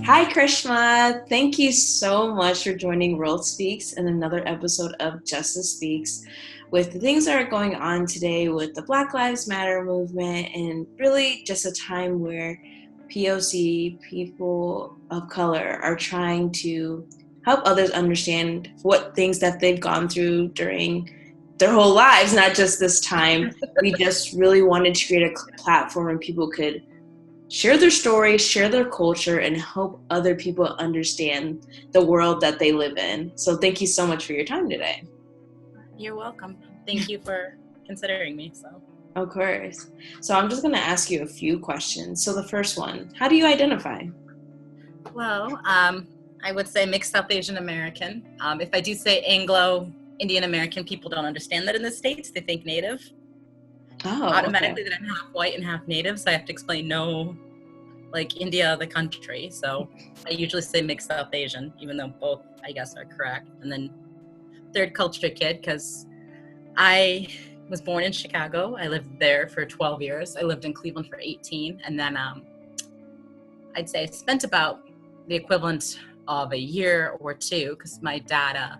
Hi, Karishma. Thank you so much for joining World Speaks and another episode of Justice Speaks with the things that are going on today with the Black Lives Matter movement and really just a time where POC, people of color, are trying to help others understand what things that they've gone through during their whole lives, not just this time. We just really wanted to create a platform where people could share their stories, share their culture, and help other people understand the world that they live in. So thank you so much for your time today. You're welcome. Thank you for considering me. Of course. So I'm just going to ask you a few questions. So the first one, how do you identify? Well, I would say mixed South Asian American. If I do say Anglo Indian American, people don't understand that in the States. They think Native. Automatically okay. that I'm half white and half Native, so I have to explain no, like India, the country. So I usually say mixed South Asian, even though both, I guess, are correct. And then third culture kid, because I was born in Chicago. I lived there for 12 years. I lived in Cleveland for 18. And then I'd say I spent about the equivalent of a year or two, because my dad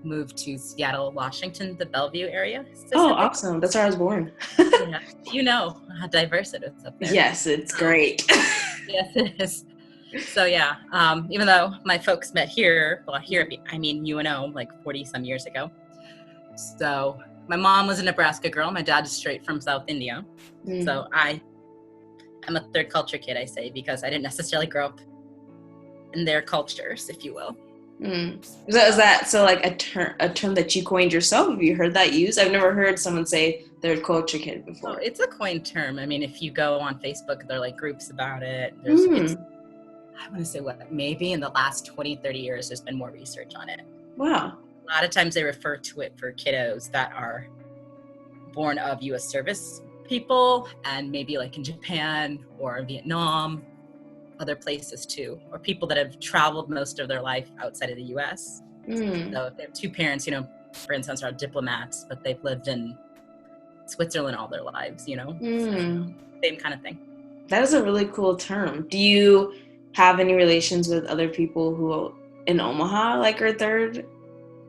moved to Seattle, Washington, the Bellevue area. Oh, awesome. That's where I was born. Yeah. You know how diverse it is up there. Yes, it's great. Yes, it is. So yeah, even though my folks met here, I mean UNO, like 40 some years ago. So my mom was a Nebraska girl. My dad is straight from South India. So I'm a third culture kid, I say, because I didn't necessarily grow up in their cultures, if you will. So is that like a term that you coined yourself? Have you heard that used? I've never heard someone say third culture kid before. Oh, it's a coined term. I mean, if you go on Facebook, there are like groups about it. I want to say maybe in the last 20, 30 years, there's been more research on it. Wow. A lot of times they refer to it for kiddos that are born of U.S. service people, and maybe like in Japan or Vietnam, other places too, or people that have traveled most of their life outside of the U.S. So if they have two parents, for instance, are diplomats, but they've lived in Switzerland all their lives, So, same kind of thing. That is a really cool term. Do you have any relations with other people who in Omaha, like, are third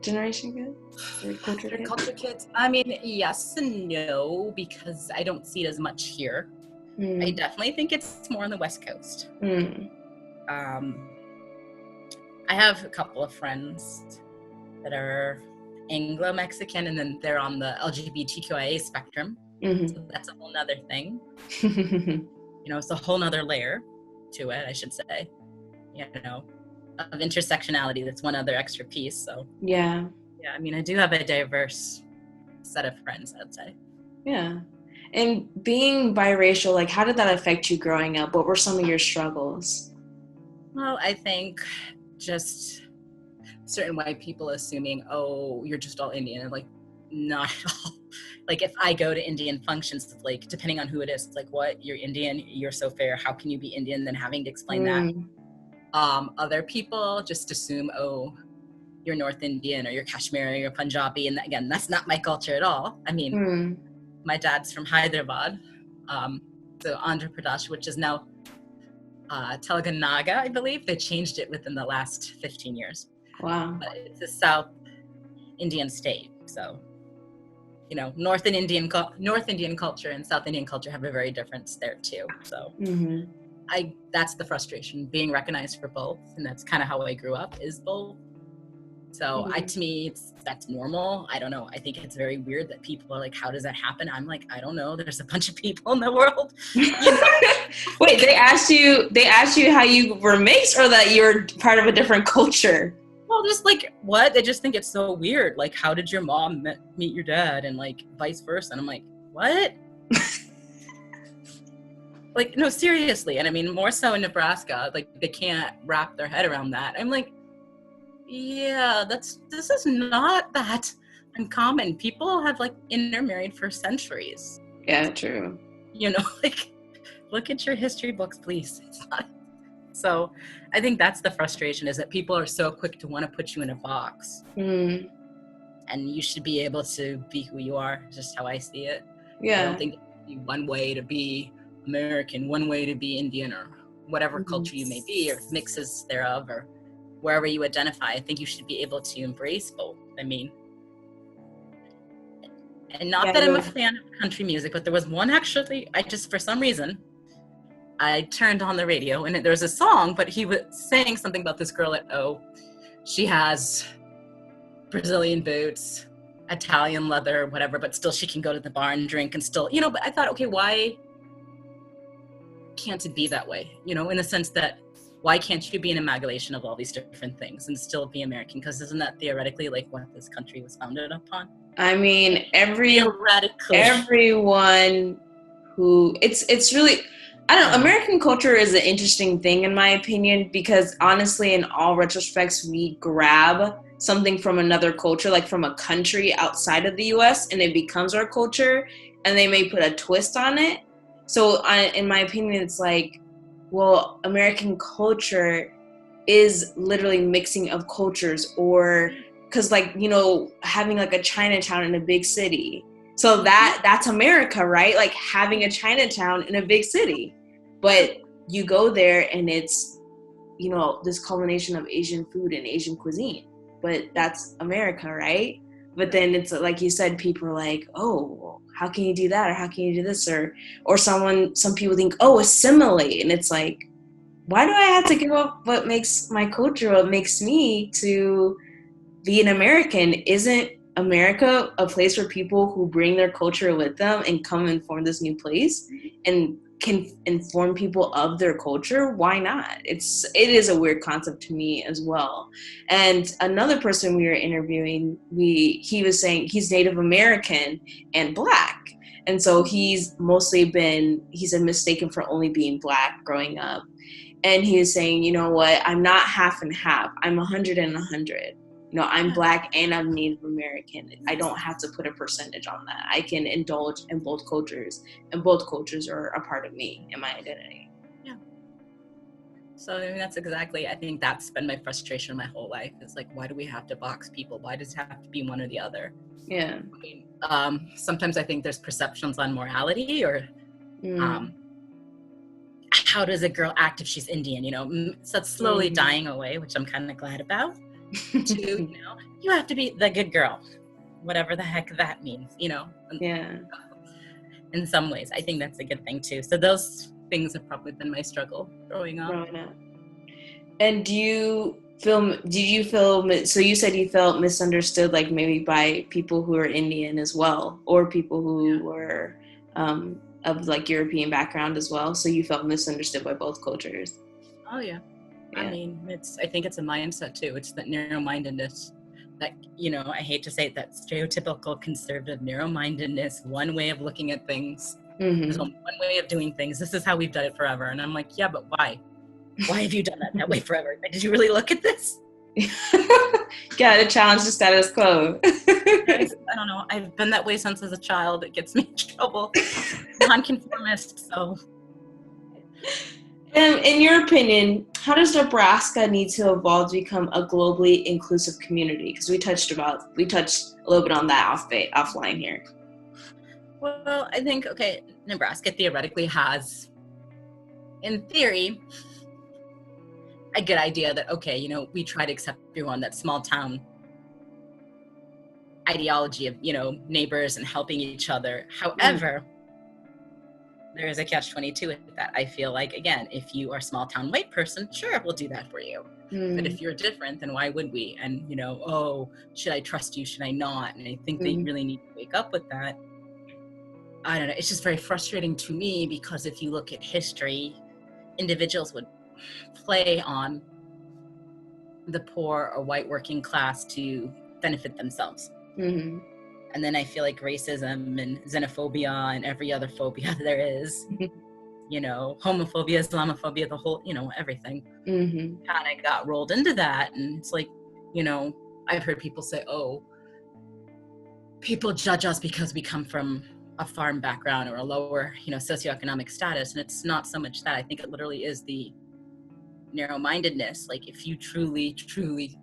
generation kids? Third culture kids? I mean, yes and no, because I don't see it as much here. I definitely think it's more on the West Coast. I have a couple of friends that are Anglo-Mexican, and then they're on the LGBTQIA spectrum. So that's a whole nother thing. It's a whole nother layer to it, I should say, of intersectionality. That's one other extra piece. So yeah, I mean, I do have a diverse set of friends, I'd say. Yeah. And being biracial, like, how did that affect you growing up? What were some of your struggles? Well, I think just certain white people assuming, oh, you're just all Indian, and like, not at all. Like, if I go to Indian functions, like, depending on who it is, like, what, you're Indian, you're so fair, how can you be Indian? Then having to explain that. Other people just assume, oh, you're North Indian, or you're Kashmiri, or you're Punjabi, and again, that's not my culture at all. I mean, my dad's from Hyderabad, so Andhra Pradesh, which is now Telangana, I believe. They changed it within the last 15 years. Wow. But it's a South Indian state, so North Indian culture and South Indian culture have a very difference there too. So that's the frustration, being recognized for both, and that's kind of how I grew up, is both. So to me, that's normal. I don't know. I think it's very weird that people are like, how does that happen? I'm like, I don't know. There's a bunch of people in the world. Wait, they asked you how you were mixed, or that you're part of a different culture? Well, just like, what? They just think it's so weird. Like, how did your mom meet your dad, and like vice versa? And I'm like, what? Like, no, seriously. And I mean, more so in Nebraska, like, they can't wrap their head around that. I'm like, yeah, this is not that uncommon. People have like intermarried for centuries. Yeah, true. Like, look at your history books, please. It's not. So I think that's the frustration, is that people are so quick to want to put you in a box. And you should be able to be who you are, just how I see it. Yeah. I don't think there's one way to be American, one way to be Indian, or whatever culture you may be, or mixes thereof, or wherever you identify. I think you should be able to embrace both. I mean, and not that I'm a fan of country music, but there was one actually, for some reason, I turned on the radio and there was a song, but he was saying something about this girl she has Brazilian boots, Italian leather, whatever, but still she can go to the bar and drink and still, but I thought, okay, why can't it be that way? In the sense that, why can't you be an amalgamation of all these different things and still be American? Because isn't that theoretically like what this country was founded upon? I mean, everyone who it's really, I don't know, American culture is an interesting thing in my opinion, because honestly, in all retrospects, we grab something from another culture, like from a country outside of the US, and it becomes our culture, and they may put a twist on it. So in my opinion, it's like, well, American culture is literally mixing of cultures, or because having like a Chinatown in a big city. So that's America, right? Like having a Chinatown in a big city. But you go there and it's, this culmination of Asian food and Asian cuisine. But that's America, right? But then it's like you said, people are like, oh, how can you do that? Or how can you do this? Or some people think, oh, assimilate. And it's like, why do I have to give up what makes my culture, what makes me to be an American? Isn't America a place for people who bring their culture with them and come and form this new place and can inform people of their culture? Why not? It is a weird concept to me as well. And another person we were interviewing, he was saying he's Native American and Black. And so he's been mistaken for only being Black growing up. And he was saying, you know what, I'm not half and half. I'm 100 and 100. I'm Black and I'm Native American. I don't have to put a percentage on that. I can indulge in both cultures, and both cultures are a part of me and my identity. Yeah. So I think that's been my frustration my whole life. It's like, why do we have to box people? Why does it have to be one or the other? Yeah. I mean, sometimes I think there's perceptions on morality, or how does a girl act if she's Indian? So that's slowly dying away, which I'm kind of glad about. To, you have to be the good girl, whatever the heck that means, Yeah. In some ways, I think that's a good thing too. So those things have probably been my struggle growing up. And did you feel, so you said you felt misunderstood, like maybe by people who are Indian as well, or people who were of like European background as well. So you felt misunderstood by both cultures. Oh yeah. I mean, I think it's a mindset too. It's that narrow-mindedness that, I hate to say it, that stereotypical conservative narrow-mindedness, one way of looking at things. There's only one way of doing things. This is how we've done it forever. And I'm like, yeah, but why? Why have you done that way forever? Did you really look at this? Gotta challenge the status quo. I don't know. I've been that way since as a child. It gets me in trouble. Non-conformist, so. In your opinion, how does Nebraska need to evolve to become a globally inclusive community? Because we touched a little bit on that offline here. Well, I think, Nebraska theoretically has, in theory, a good idea that, we try to accept everyone, that small town ideology of, neighbors and helping each other. However, there is a catch-22 with that. I feel like, again, if you are a small town white person, sure, we'll do that for you. But if you're different, then why would we? And, should I trust you? Should I not? And I think they really need to wake up with that. I don't know. It's just very frustrating to me, because if you look at history, individuals would play on the poor or white working class to benefit themselves. And then I feel like racism and xenophobia and every other phobia there is, homophobia, Islamophobia, the whole, everything kind of got rolled into that. And it's like, I've heard people say, oh, people judge us because we come from a farm background or a lower, socioeconomic status. And it's not so much that. I think it literally is the narrow-mindedness. Like, if you truly, truly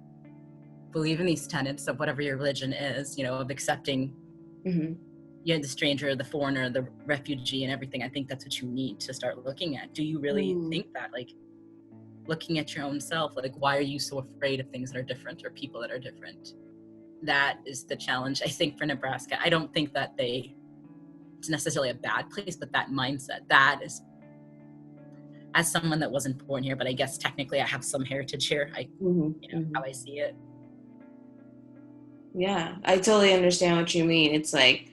believe in these tenets of whatever your religion is, of accepting you know, the stranger, the foreigner, the refugee, and everything. I think that's what you need to start looking at. Do you really think that? Like, looking at your own self, like, why are you so afraid of things that are different or people that are different? That is the challenge, I think, for Nebraska. I don't think that it's necessarily a bad place, but that mindset, that is, as someone that wasn't born here, but I guess technically I have some heritage here, how I see it. Yeah, I totally understand what you mean. It's like,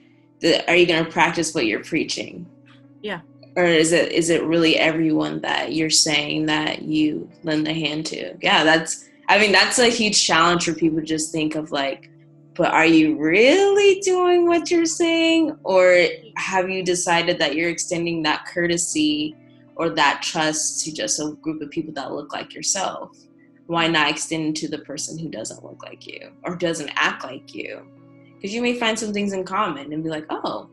are you going to practice what you're preaching? Yeah. Or is it really everyone that you're saying that you lend a hand to? Yeah, that's a huge challenge for people to just think of, like, but are you really doing what you're saying? Or have you decided that you're extending that courtesy or that trust to just a group of people that look like yourself? Why not extend it to the person who doesn't look like you or doesn't act like you? Because you may find some things in common and be like, oh,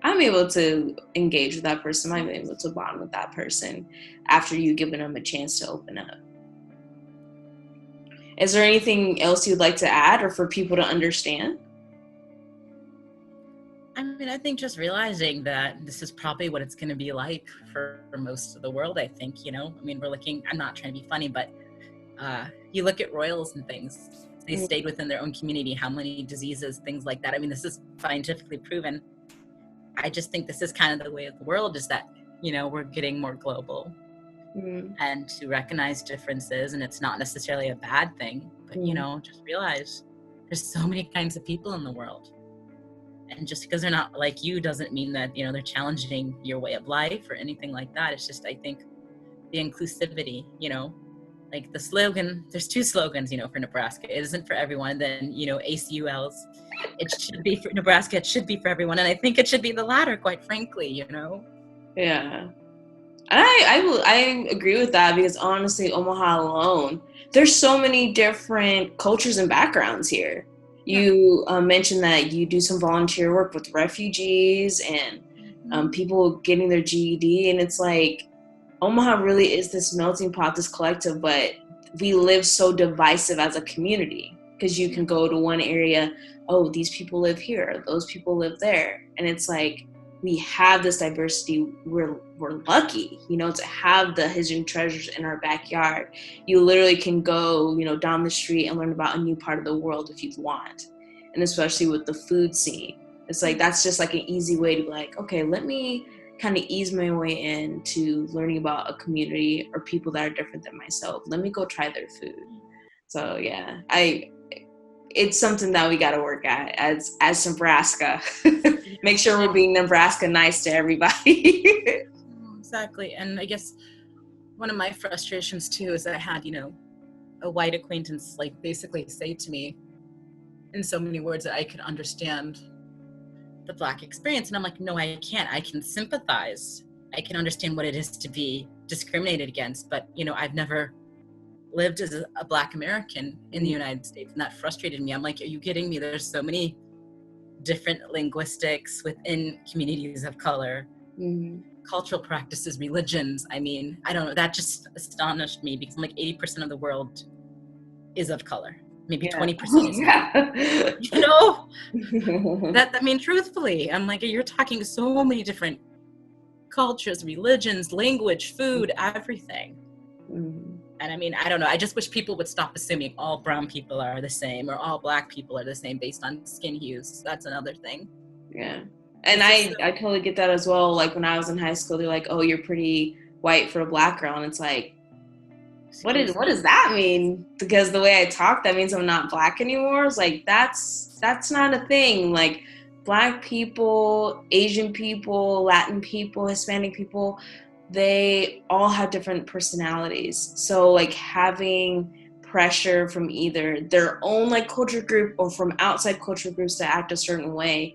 I'm able to engage with that person. I'm able to bond with that person after you've given them a chance to open up. Is there anything else you'd like to add or for people to understand? I mean, I think just realizing that this is probably what it's going to be like for most of the world, I think, you know, I mean, I'm not trying to be funny, but you look at royals and things, they stayed within their own community, how many diseases, things like that. I mean, this is scientifically proven. I just think this is kind of the way of the world, is that, you know, we're getting more global and to recognize differences, and it's not necessarily a bad thing, but, you know, just realize there's so many kinds of people in the world. And just because they're not like you doesn't mean that, you know, they're challenging your way of life or anything like that. It's just, I think, the inclusivity, you know, like the slogan, there's two slogans, you know, for Nebraska. It isn't for everyone. Then, you know, ACULs, it should be for Nebraska. It should be for everyone. And I think it should be the latter, quite frankly, you know? Yeah. I agree with that, because honestly, Omaha alone, there's so many different cultures and backgrounds here. You mentioned that you do some volunteer work with refugees and people getting their GED, and it's like, Omaha really is this melting pot, this collective, but we live so divisive as a community, because you can go to one area, oh, these people live here, those people live there, and it's like, we have this diversity. We're lucky, you know, to have the hidden treasures in our backyard. You literally can go, you know, down the street and learn about a new part of the world if you want. And especially with the food scene, it's like, that's just like an easy way to be like, okay, let me kind of ease my way into learning about a community or people that are different than myself. Let me go try their food. So yeah, it's something that we got to work at as Nebraska. Make sure we're being Nebraska nice to everybody. Exactly. And I guess one of my frustrations too is that I had, you know, a white acquaintance like basically say to me in so many words that I could understand the Black experience. And I'm like, no, I can't. I can sympathize. I can understand what it is to be discriminated against. But, you know, I've never lived as a Black American in the United States, and that frustrated me. I'm like, are you kidding me? There's so many different linguistics within communities of color, cultural practices, religions. I mean, I don't know, that just astonished me, because I'm like, 80% of the world is of color, maybe 20% is not. You know, I mean, truthfully, I'm like, you're talking so many different cultures, religions, language, food, everything. And I mean, I don't know. I just wish people would stop assuming all brown people are the same or all Black people are the same based on skin hues. That's another thing. Yeah. And I totally get that as well. Like when I was in high school, they're like, oh, you're pretty white for a Black girl. And it's like, what does that mean? Because the way I talk, that means I'm not Black anymore. It's like, that's not a thing. Like Black people, Asian people, Latin people, Hispanic people, they all have different personalities. So like having pressure from either their own like culture group or from outside culture groups to act a certain way,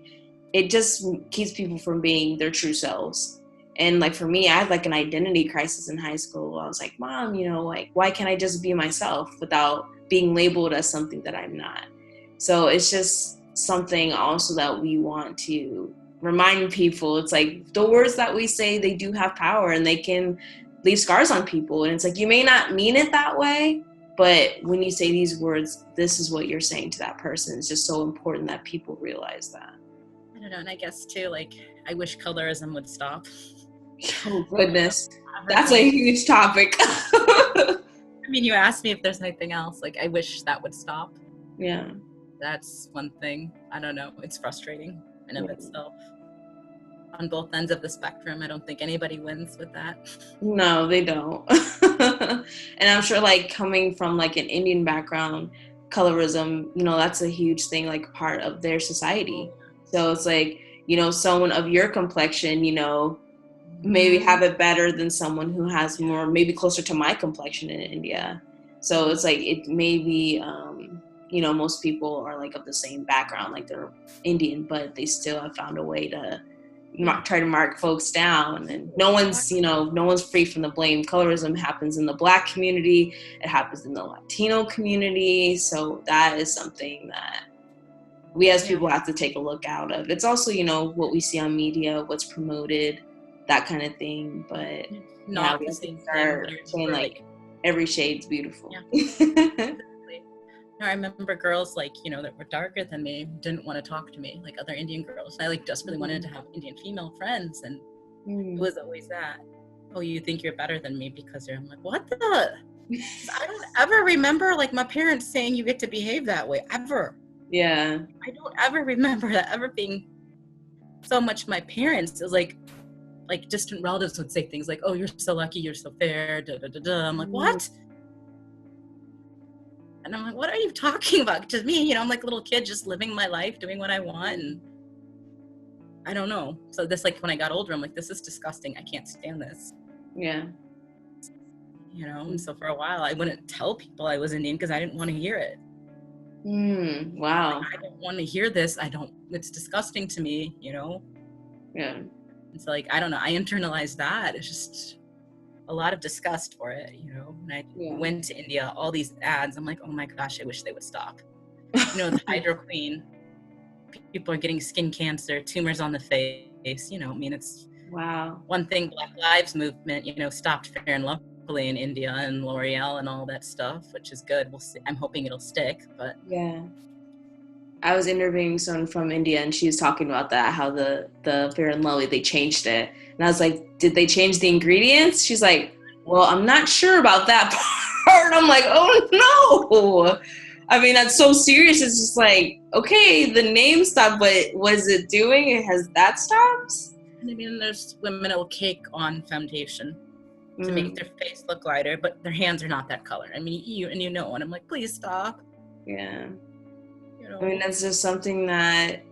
it just keeps people from being their true selves. And like for me, I had like an identity crisis in high school. I was like, Mom, you know, like, why can't I just be myself without being labeled as something that I'm not? So it's just something also that we want to remind people. It's like the words that we say, they do have power and they can leave scars on people. And it's like, you may not mean it that way, but when you say these words, this is what you're saying to that person. It's just so important that people realize that. I I don't know. And I guess too, like, I wish colorism would stop. Oh goodness, Ever that's a be. huge topic. I mean, you asked me if there's anything else. Like, I wish that would stop. Yeah. That's one thing. I don't know. It's frustrating in of Yeah. itself. On both ends of the spectrum, I don't think anybody wins with that. No, they don't. And I'm sure, like, coming from like an Indian background, colorism, that's a huge thing, like part of their society. So it's like, someone of your complexion, maybe have it better than someone who has more, maybe closer to my complexion in India. So it's like, it may be, most people are like of the same background, like they're Indian, but they still have found a way to try to mark folks down. And no one's free from the blame. Colorism happens in the Black community. It happens in the Latino community. So that is something that we as people have to take a look out of. It's also, what we see on media, what's promoted, that kind of thing. But not we the have to same start thing. saying like every shade's beautiful. Yeah. I remember girls like, that were darker than me didn't want to talk to me, like other Indian girls. I like desperately wanted to have Indian female friends, and it was always that, oh, you think you're better than me because you're, I'm like, what the? I don't ever remember like my parents saying you get to behave that way, ever. Yeah. I don't ever remember that ever being so much my parents. It was like distant relatives would say things like, oh, you're so lucky, you're so fair, da da da da. I'm like, what? And I'm like, what are you talking about? To me, I'm like a little kid just living my life, doing what I want. And I don't know. So this, like, when I got older, I'm like, this is disgusting. I can't stand this. Yeah. And so for a while, I wouldn't tell people I was Indian because I didn't want to hear it. Wow. Like, I don't want to hear this. It's disgusting to me, Yeah. And so, like, I don't know. I internalized that. It's just a lot of disgust for it, When I went to India, all these ads, I'm like, oh my gosh, I wish they would stop. The Hydro Queen, people are getting skin cancer, tumors on the face, it's wow. One thing, Black Lives Movement, stopped Fair and Lovely in India and L'Oreal and all that stuff, which is good. We'll see. I'm hoping it'll stick, but yeah. I was interviewing someone from India, and she was talking about that, how the Fair and Lovely, they changed it. And I was like, did they change the ingredients? She's like, well, I'm not sure about that part. And I'm like, oh no. I mean, that's so serious. It's just like, okay, the name stopped, but what is it doing? Has that stopped? I mean, there's women that will cake on foundation to make their face look lighter, but their hands are not that color. I mean, and and I'm like, please stop. Yeah. I mean, that's just something that,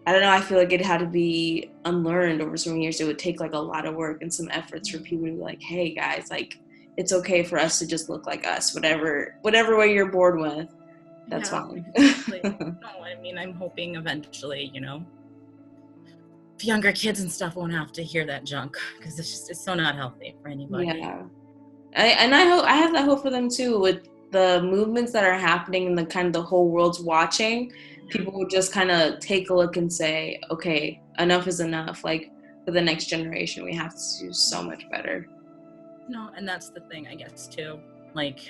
I don't know, I feel like it had to be unlearned over so many years. It would take like a lot of work and some efforts for people to be like, hey guys, like, it's okay for us to just look like us, whatever way you're born with, that's fine. Exactly. No, I mean, I'm hoping eventually, younger kids and stuff won't have to hear that junk, because it's so not healthy for anybody. Yeah. I have that hope for them too, with the movements that are happening and the kind of the whole world's watching. People will just kind of take a look and say, okay, enough is enough. Like, for the next generation, we have to do so much better. No, and that's the thing, I guess, too. Like,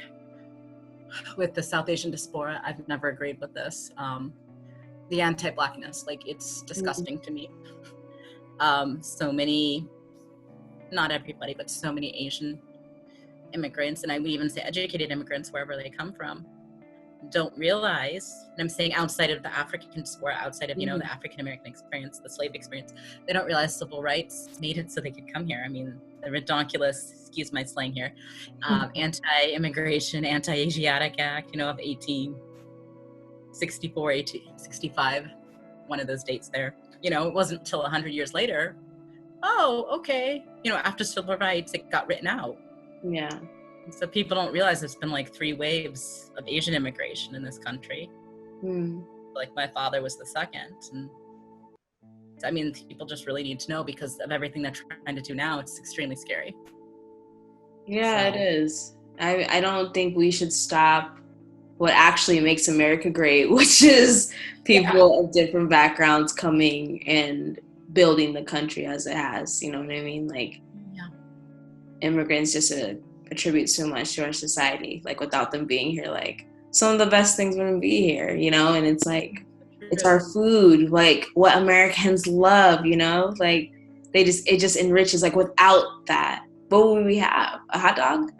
with the South Asian diaspora, I've never agreed with this. The anti-Blackness, like, it's disgusting to me. So many, not everybody, but so many Asian immigrants, and I would even say educated immigrants, wherever they come from, don't realize, and I'm saying outside of the African diaspora, outside of, the African American experience, the slave experience, they don't realize civil rights made it so they could come here. I mean, the ridiculous, excuse my slang here, anti-immigration, anti-Asiatic Act, of 1864, 1865, one of those dates there. It wasn't until 100 years later, oh, okay, after civil rights, it got written out. Yeah. So people don't realize there's been like 3 waves of Asian immigration in this country. Like, my father was the second. And I mean, people just really need to know, because of everything they're trying to do now. It's extremely scary. Yeah, it is. I don't think we should stop what actually makes America great, which is people of different backgrounds coming and building the country as it has. You know what I mean? Like, immigrants just attribute so much to our society. Like, without them being here, like, some of the best things wouldn't be here, and it's like, It's our food, like what Americans love, you know? Like it just enriches. Like without that, what would we have? A hot dog?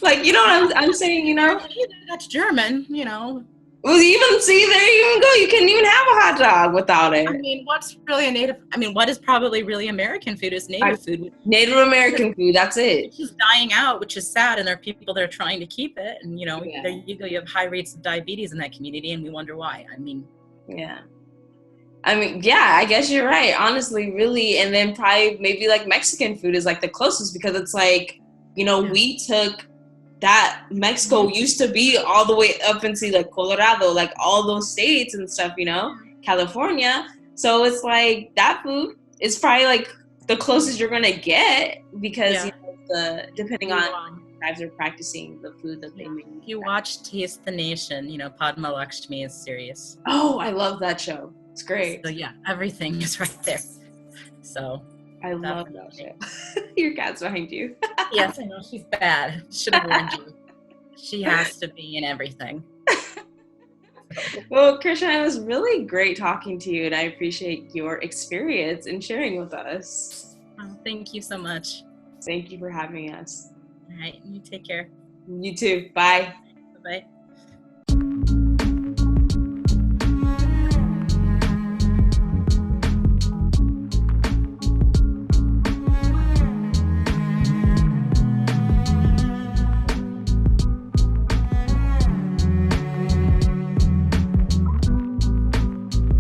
Like, you know what I'm saying, you know? That's German, you know. Well, even see, there you even go. You couldn't even have a hot dog without it. I mean, what's really a native? I mean, what is probably really American food is native food. Native American food. That's it. It's just dying out, which is sad, and there are people that are trying to keep it. And you know, there you go. You have high rates of diabetes in that community, and we wonder why. I mean, yeah. I guess you're right. Honestly, really, and then probably maybe like Mexican food is like the closest because it's like, you know, we took that Mexico used to be all the way up into like Colorado, like all those states and stuff, you know, California. So it's like that food is probably like the closest you're gonna get because you know, depending on tribes are practicing the food that they make. If you watch Taste the Nation, you know, Padma Lakshmi is serious. Oh, I love that show. It's great. So yeah, everything is right there. So I love that show. Your cat's behind you. Yes, I know, she's bad. Should have warned you. She has to be in everything. Well, Karishma, it was really great talking to you, and I appreciate your experience and sharing with us. Oh, thank you so much. Thank you for having us. All right, you take care. You too. Bye. Bye-bye.